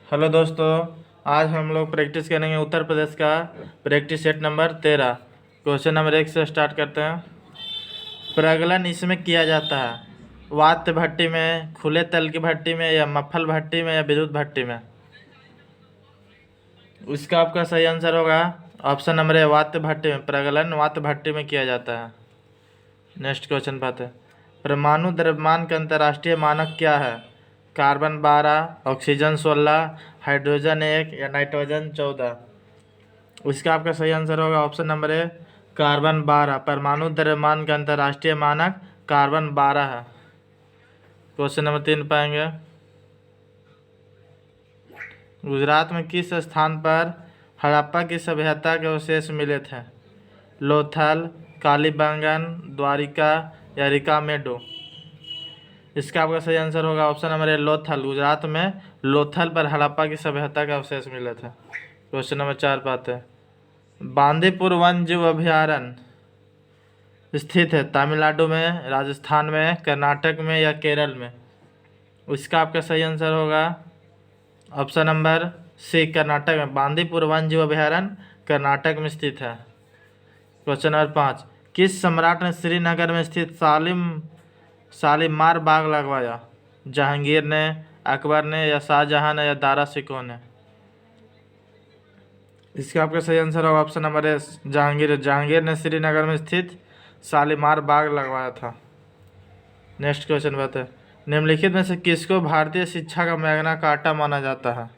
Hello दोस्तों, आज हम लोग प्रैक्टिस करेंगे उत्तर प्रदेश का practice set number 13। Question number 1 से स्टार्ट करते हैं। प्रगलन इसमें किया जाता है वात भट्टी में, खुले तल की भट्टी में, या मफल भट्टी में, या विद्युत भट्टी में। उसका आपका सही आंसर होगा ऑप्शन नंबर ए, वात भट्टी में। प्रगलन वात भट्टी में किया जाता है। नेक्स्ट क्वेश्चन पाते हैं। परमाणु द्रव्यमान का अंतर्राष्ट्रीय मानक क्या है? कार्बन 12, ऑक्सीजन 16, हाइड्रोजन 1, या नाइट्रोजन 14। इसका आपका सही आंसर होगा ऑप्शन नंबर ए, कार्बन 12। परमाणु द्रव्यमान का अंतर्राष्ट्रीय मानक कार्बन 12 है। क्वेश्चन नंबर 3 पाएंगे। गुजरात में किस स्थान पर हड़प्पा की सभ्यता के अवशेष मिले थे? लोथल, कालीबंगन, द्वारिका, या रिकामेडो। इसका आपका सही आंसर होगा option number A, Lothal. Gujarat में लोथल पर हड़प्पा की सभ्यता के अवशेष मिले थे। क्वेश्चन नंबर 4 पाते हैं। बांदीपुर वन्य जीव अभयारण्य स्थित है तमिलनाडु में, राजस्थान में, कर्नाटक में, या केरल में। इसका आपका सही आंसर होगा ऑप्शन नंबर सी, कर्नाटक में। बांदीपुर वन्य जीव अभयारण्य कर्नाटक में स्थित है। Question number 5। किस सम्राट ने श्रीनगर में स्थित शालीमार बाग लगवाया? जहांगीर ने, अकबर ने, या शाहजहां ने, या दारा शिकोह ने। इसका आपका सही आंसर होगा option number A, Jahangir. Jahangir ने श्रीनगर में स्थित शालीमार बाग लगवाया था। नेक्स्ट क्वेश्चन बात है। निम्नलिखित में से किसको भारतीय शिक्षा का मैग्ना कार्टा माना जाता है?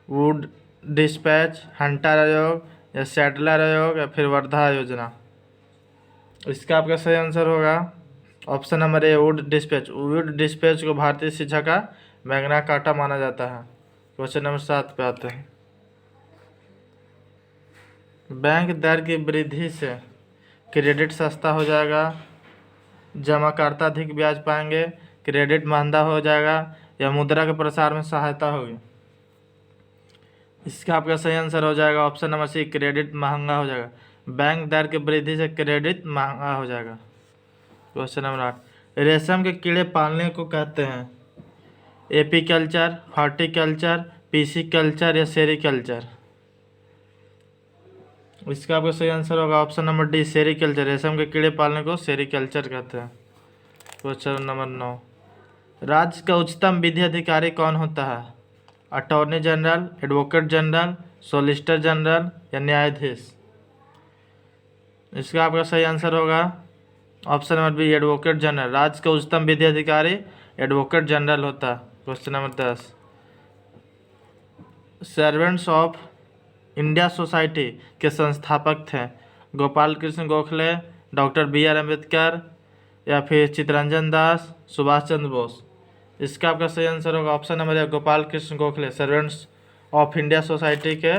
वुड डिस्पैच, हंटर आयोग, या सैडलर आयोग, या फिर वर्धा योजना। इसका आपका सही आंसर होगा option number A, Wood dispatch. Wood dispatch को भारतीय शिक्षा का मैग्ना कार्टा माना जाता है। क्वेश्चन नंबर 7 पे आते हैं। बैंक दर की वृद्धि से क्रेडिट सस्ता हो जाएगा, जमाकर्ता अधिक ब्याज पाएंगे, क्रेडिट महंगा हो जाएगा, या मुद्रा के प्रसार में सहायता होगी। इसका आपका सही आंसर हो जाएगा ऑप्शन नंबर सी, क्रेडिट महंगा हो जाएगा। बैंक दर की वृद्धि से क्रेडिट महंगा हो जाएगा। Question number 8। रेशम के कीड़े पालने को कहते हैं एपीकल्चर, हॉर्टिकल्चर, पिसिकल्चर, या सेरीकल्चर। इसका आपका सही आंसर होगा ऑप्शन नंबर डी, सेरीकल्चर। रेशम के कीड़े पालने को सेरीकल्चर कहते हैं। Question number 9। राज्य का उच्चतम विधि अधिकारी कौन होता है? Attorney general, advocate general, solicitor general, या न्यायाधीश। इसका आपका सही आंसर होगा option number B, advocate general. राज्य का उच्चतम विधि अधिकारी एडवोकेट जनरल होता है। Question number 10। Servants of India society के संस्थापक थे गोपाल कृष्ण गोखले, डॉक्टर बी.आर. अम्बेडकर, या फिर चित्तरंजन दास, सुभाष चंद्र बोस। इसका आपका सही आंसर होगा option number A, Gopal Krishna Gokhale. Servants of India society के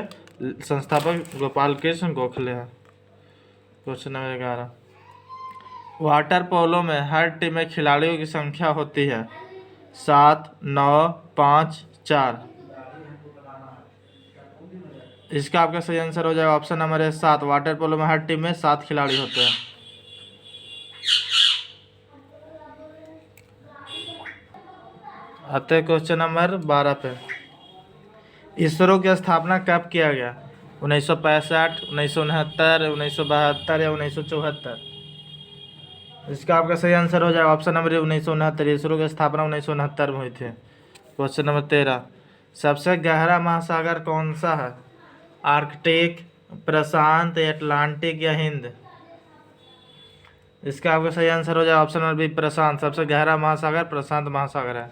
संस्थापक गोपाल कृष्ण गोखले हैं। Question number 11। वाटर पोलो में हर टीम में खिलाड़ियों की संख्या होती है 7, 9, 5, 4। इसका आपका सही आंसर हो जाएगा ऑप्शन नंबर है 7। वाटर पोलो में हर टीम में 7 खिलाड़ी होते हैं। आते हैं क्वेश्चन नंबर 12 पे। इसरो की स्थापना कब किया गया? 1965, 1969, 1972, या 1974। इसका आपका सही आंसर हो जाएगा ऑप्शन नंबर 1969। इसरो की स्थापना 1969 में हुई थी। Question number 13। सबसे गहरा महासागर कौन सा है? आर्कटिक, प्रशांत, अटलांटिक, या हिंद। इसका आपका सही आंसर हो जाएगा ऑप्शन नंबर बी, प्रशांत। सबसे गहरा महासागर प्रशांत महासागर है।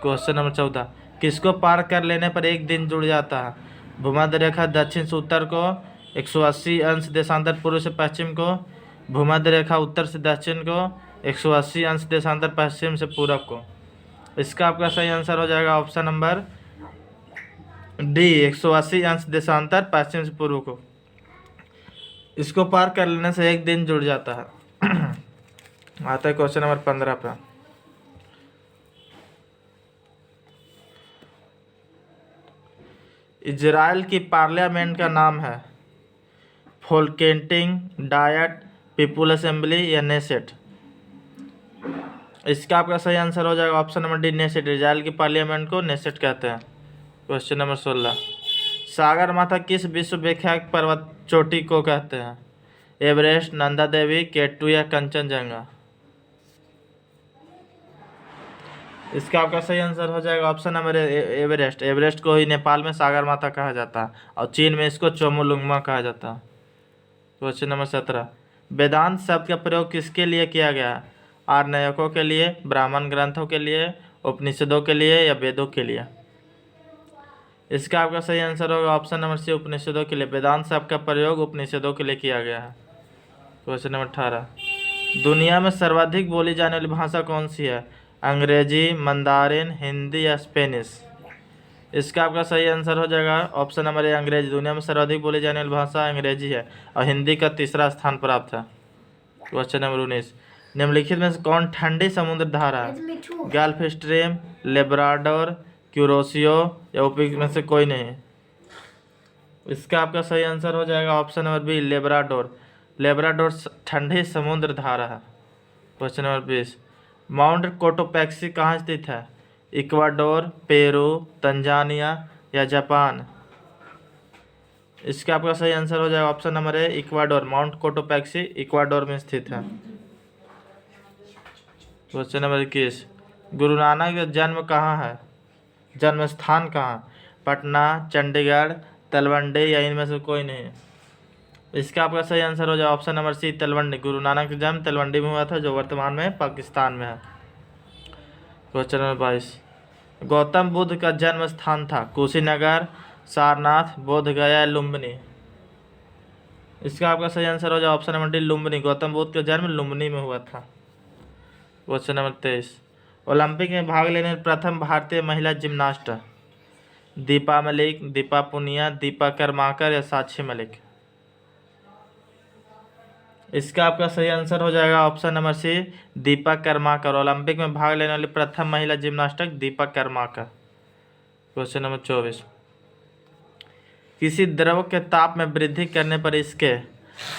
Question number 14। किसको पार कर लेने पर एक दिन जुड़ जाता है? भूमध्य रेखा दक्षिण से उत्तर को, 180 अंश देशांतर पूर्व से पश्चिम को, भूमध्य रेखा उत्तर से दक्षिण को, 180 अंश देशांतर पश्चिम से पूरब को। इसका आपका सही आंसर हो जाएगा ऑप्शन नंबर डी, 180 अंश देशांतर पश्चिम से पूर्व को। इसको पार कर लेने से एक दिन जुड़ जाता है। आता है क्वेश्चन नंबर 15 पर। इजराइल की पार्लियामेंट का नाम है फोल्केटिंग, डायट, पीपुल असेंबली, या नेसेट। इसका आपका सही आंसर हो जाएगा option number D, Knesset. Israel की पार्लियामेंट को नेसेट कहते हैं। क्वेश्चन नंबर 16, सागर माथा किस विश्व विख्यात पर्वत चोटी को कहते हैं? एवरेस्ट, नंदा देवी, केटू या कंचनजंगा? इसका आपका सही आंसर हो जाएगा ऑप्शन नंबर एवरेस्ट। एवरेस्ट को ही नेपाल में सागर माथा कहा जाता है और चीन में इसको चोमोलुंगमा कहा जाता है। क्वेश्चन नंबर 17, वेदांत शब्द का प्रयोग किसके लिए किया गया है? आर्णयकों के लिए, ब्राह्मण ग्रंथों के लिए, उपनिषदों के लिए या वेदों के लिए? इसका आपका सही आंसर होगा ऑप्शन नंबर सी, उपनिषदों के लिए। वेदांत शब्द का प्रयोग उपनिषदों के लिए किया गया है। क्वेश्चन नंबर 18, दुनिया में सर्वाधिक बोली जाने वाली भाषा कौन सी है? अंग्रेजी, मंदारिन, हिंदी या स्पेनिश? इसका आपका सही आंसर हो जाएगा ऑप्शन नंबर ए, अंग्रेजी। दुनिया में सर्वाधिक बोली जाने वाली भाषा अंग्रेजी है और हिंदी का तीसरा स्थान प्राप्त है। क्वेश्चन नंबर 19, निम्नलिखित में से कौन ठंडी समुद्र धारा है? गल्फ स्ट्रीम, लेब्राडोर, क्यूरोसियो या उपयुक्त में से कोई नहीं? इसका आपका सही आंसर हो जाएगा option number B, Labrador. Labrador ठंडी समुद्र धारा है। क्वेश्चन नंबर 20, माउंट कोटोपैक्सी कहाँ स्थित है? इक्वाडोर, पेरू, तंजानिया या जापान? इसका आपका सही आंसर हो जाएगा option number A, Ecuador. Mount Cotopaxi Ecuador में स्थित है। क्वेश्चन नंबर 21, गुरु नानक का जन्म कहाँ है? जन्म स्थान कहाँ? पटना, चंडीगढ़, तलवंडी या इनमें से कोई नहीं? इसका आपका सही आंसर हो जाए ऑप्शन नंबर सी, तलवंडी। गुरु नानक का जन्म तलवंडी में हुआ था जो वर्तमान में पाकिस्तान में है। क्वेश्चन नंबर 22, गौतम बुद्ध का जन्म स्थान था? कुशीनगर, सारनाथ, बोधगया, लुम्बिनी? इसका आपका सही आंसर हो जाए option number D, Lumbini. Gautam Buddha का जन्म लुम्बिनी में हुआ था। क्वेश्चन नंबर 23, ओलंपिक में भाग लेने वाली प्रथम भारतीय महिला जिम्नास्ट? दीपा मलिक, दीपा पुनिया, दीपा कर्माकर या साक्षी मलिक? इसका आपका सही आंसर हो जाएगा option number C, Deepa Karmakar. Olympic में भाग लेने वाली प्रथम महिला gymnastic Deepa Karmakar. Question number 24, किसी द्रव के ताप में वृद्धि करने पर इसके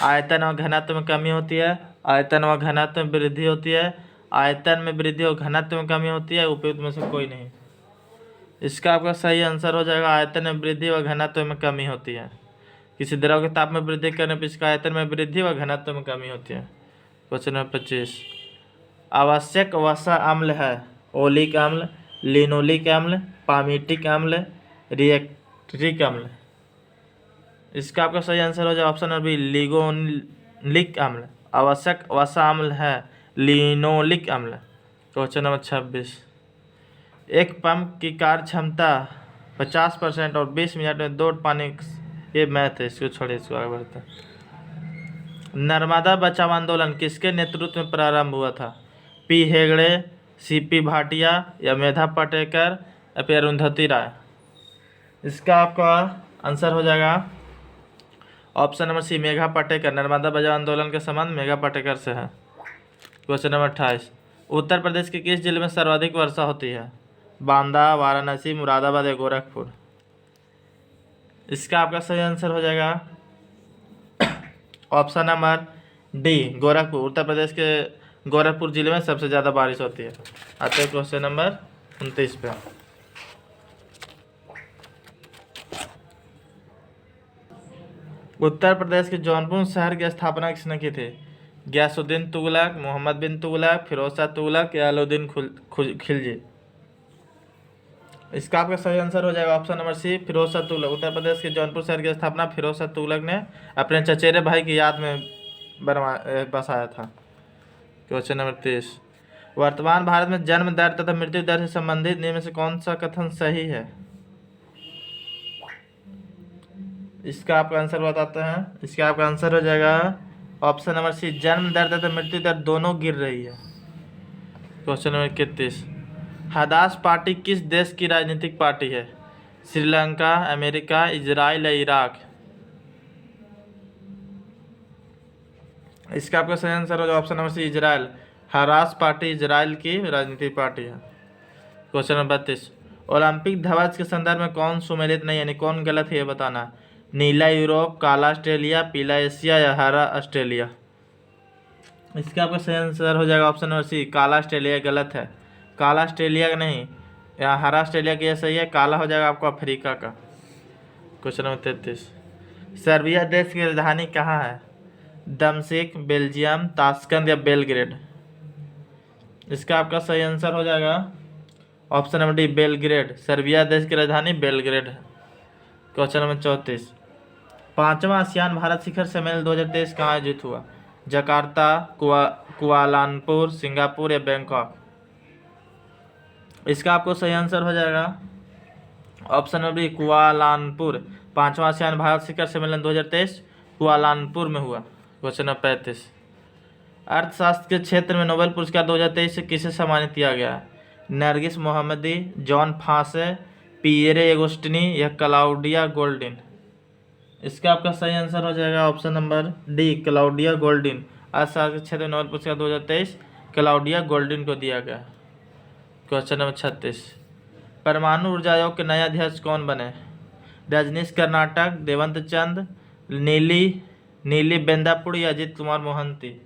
आयतन और घनत्व में कमी होती है? आयतन व घनत्व में वृद्धि होती है, आयतन में वृद्धि और घनत्व में कमी होती है, उपयुक्त में से कोई नहीं? इसका आपका सही आंसर हो जाएगा आयतन में वृद्धि व घनत्व में कमी होती है। किसी द्रव के ताप में वृद्धि करने पर इसका आयतन में वृद्धि व घनत्व में कमी होती है। क्वेश्चन नंबर 25, आवश्यक वसा अम्ल है? ओलिक अम्ल, लिनोलिक अम्ल, पामीटिक अम्ल, रिएक्ट्रिक अम्ल? इसका आपका सही आंसर हो जाए ऑप्शन नंबर बी, लिगोलिक अम्ल। आवश्यक वसा अम्ल है लिनोलिक अम्ल। क्वेश्चन नंबर 26, एक पंप की कार्य क्षमता 50% और 20 मिनट में दौड़ पाने, ये मैथ है, इसको छोड़िए, इसको आगे बढ़ते हैं। नर्मदा बचाओ आंदोलन किसके नेतृत्व में प्रारंभ हुआ था? पी हेगड़े, सीपी भाटिया या मेधा पाटेकर या फिर अरुंधति राय? इसका आपका आंसर हो जाएगा option number C, Megha Patkar. Narmada Bachao Andolan का संबंध मेघा पाटेकर से है। क्वेश्चन नंबर 28, उत्तर प्रदेश के किस जिले में सर्वाधिक वर्षा होती है? बांदा, वाराणसी, मुरादाबाद या गोरखपुर? इसका आपका सही आंसर हो जाएगा ऑप्शन नंबर डी, गोरखपुर। उत्तर प्रदेश के गोरखपुर जिले में सबसे ज़्यादा बारिश होती है। आते हैं क्वेश्चन नंबर 29 पे। उत्तर प्रदेश के जौनपुर शहर की स्थापना किसने की थी? गयासुद्दीन तुगलक, मोहम्मद बिन तुगलक, फिरोज शाह तुगलक या अलाउद्दीन खिलजी? इसका आपका सही आंसर हो जाएगा option number C, Firoz Shah Tughlaq. Uttar Pradesh के जौनपुर शहर की स्थापना फिरोज शाह तुगलक ने अपने चचेरे भाई की याद में बसाया था। क्वेश्चन नंबर 30, वर्तमान भारत में जन्म दर तथा मृत्यु दर से संबंधित निम्न में से कौन सा कथन सही है? इसका आपका आंसर बताते हैं। इसका आपका आंसर हो जाएगा ऑप्शन नंबर सी, जन्म दर तथा मृत्यु दर दोनों गिर रही है। क्वेश्चन नंबर 31, हदास पार्टी किस देश की राजनीतिक पार्टी है? श्रीलंका, अमेरिका, इजराइल या इराक? इसका आपका सही आंसर होगा option number C, Israel. Hadash party Israel की राजनीतिक पार्टी है। क्वेश्चन नंबर 32, ओलंपिक ध्वज के संदर्भ में कौन सुमेलित नहीं, यानी कौन गलत है ये बताना। नीला यूरोप, काला ऑस्ट्रेलिया, पीला एशिया या हरा ऑस्ट्रेलिया? इसका आपका सही आंसर हो जाएगा ऑप्शन नंबर सी, काला ऑस्ट्रेलिया। गलत है, काला ऑस्ट्रेलिया नहीं, यहाँ हरा ऑस्ट्रेलिया की, यह सही है। काला हो जाएगा आपको अफ्रीका का। क्वेश्चन नंबर 33, सर्बिया देश की राजधानी कहाँ है? दमश्क, बेल्जियम, ताशकंद या बेलग्रेड? इसका आपका सही आंसर हो जाएगा option number D, Belgrade. Serbia देश की राजधानी बेलग्रेड है। क्वेश्चन नंबर 34, 5वां आसियान भारत शिखर सम्मेलन 2023 कहाँ आयोजित हुआ? जकार्ता, कुआलालंपुर, सिंगापुर या बैंकॉक? इसका आपको सही आंसर हो जाएगा ऑप्शन नंबर बी, कुआलालंपुर। 5वां आसियान भारत शिखर सम्मेलन 2023 कुआलालंपुर में हुआ। क्वेश्चन नंबर 35, अर्थशास्त्र के क्षेत्र में नोबेल पुरस्कार 2023 से किसे सम्मानित किया गया? नरगिस मोहम्मदी, जॉन फासे, पियरे एगोस्टिनी या क्लाउडिया गोल्डिन? इसका आपका सही आंसर हो जाएगा option number D, Claudia Goldin. अर्थशास्त्र के क्षेत्र में नोबेल पुरस्कार 2023 क्लाउडिया गोल्डिन को दिया गया। क्वेश्चन नंबर 36, परमाणु ऊर्जा आयोग के नए अध्यक्ष कौन बने? रजनीश कर्नाटक, देवंत चंद, नीली बेंदापुरी या अजीत कुमार मोहंती?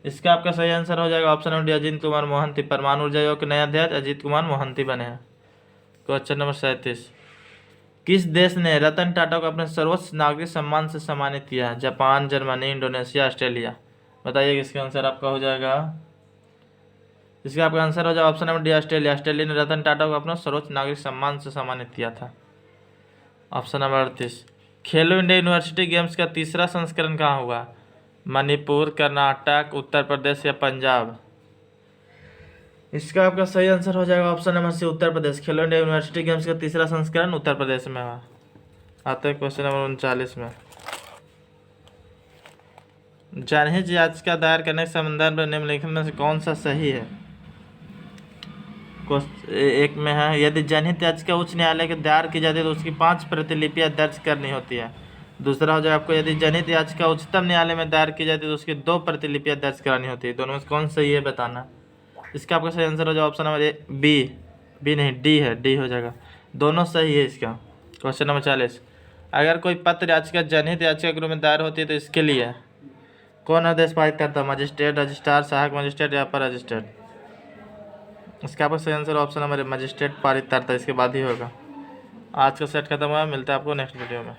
इसका आपका सही आंसर हो जाएगा option number D, Ajit Kumar Mohanty. परमाणु ऊर्जा आयोग के नए अध्यक्ष अजीत कुमार मोहंती बने हैं। क्वेश्चन नंबर 37, किस देश ने रतन टाटा को अपने सर्वोच्च नागरिक सम्मान से सम्मानित किया है? Japan, Germany, Indonesia, Australia? बताइए किसका आंसर आपका हो जाएगा। इसका आपका आंसर हो जाएगा option number D, Australia. Australia ने रतन टाटा को अपना सर्वोच्च नागरिक सम्मान से सम्मानित किया था। ऑप्शन नंबर 38, खेलो इंडिया यूनिवर्सिटी गेम्स का तीसरा संस्करण कहाँ हुआ? मणिपुर, कर्नाटक, उत्तर प्रदेश या पंजाब? इसका आपका सही आंसर हो जाएगा ऑप्शन नंबर सी, उत्तर प्रदेश। खेलो इंडिया यूनिवर्सिटी गेम्स का तीसरा संस्करण उत्तर प्रदेश में हुआ। आते हैं क्वेश्चन नंबर 39 में, जनहित याचिका दायर करने के संदर्भ में निम्नलिखित में से कौन सा सही है? एक में है, यदि जनहित याचिका उच्च न्यायालय के दायर की जाती है तो उसकी 5 प्रतिलिपियां दर्ज करनी होती है। दूसरा हो जाएगा आपको, यदि जनहित याचिका उच्चतम न्यायालय में दायर की जाती है तो उसकी 2 प्रतिलिपियां दर्ज करानी होती है। दोनों में कौन सही है बताना। इसका आपका सही आंसर हो जाएगा ऑप्शन नंबर बी नहीं, डी है, डी हो जाएगा। दोनों सही है इसका। क्वेश्चन नंबर 40, अगर कोई पत्र याचिका जनहित याचिका के रूप में दायर होती है तो इसके लिए कौन आदेश पारित करता है? मजिस्ट्रेट, रजिस्ट्रार, सहायक मजिस्ट्रेट या अपर रजिस्ट्रेट? इसका आपका सही आंसर ऑप्शन नंबर मजिस्ट्रेट पारित करता है, इसके बाद ही होगा। आज का सेट खत्म हुआ, मिलता है आपको नेक्स्ट वीडियो में।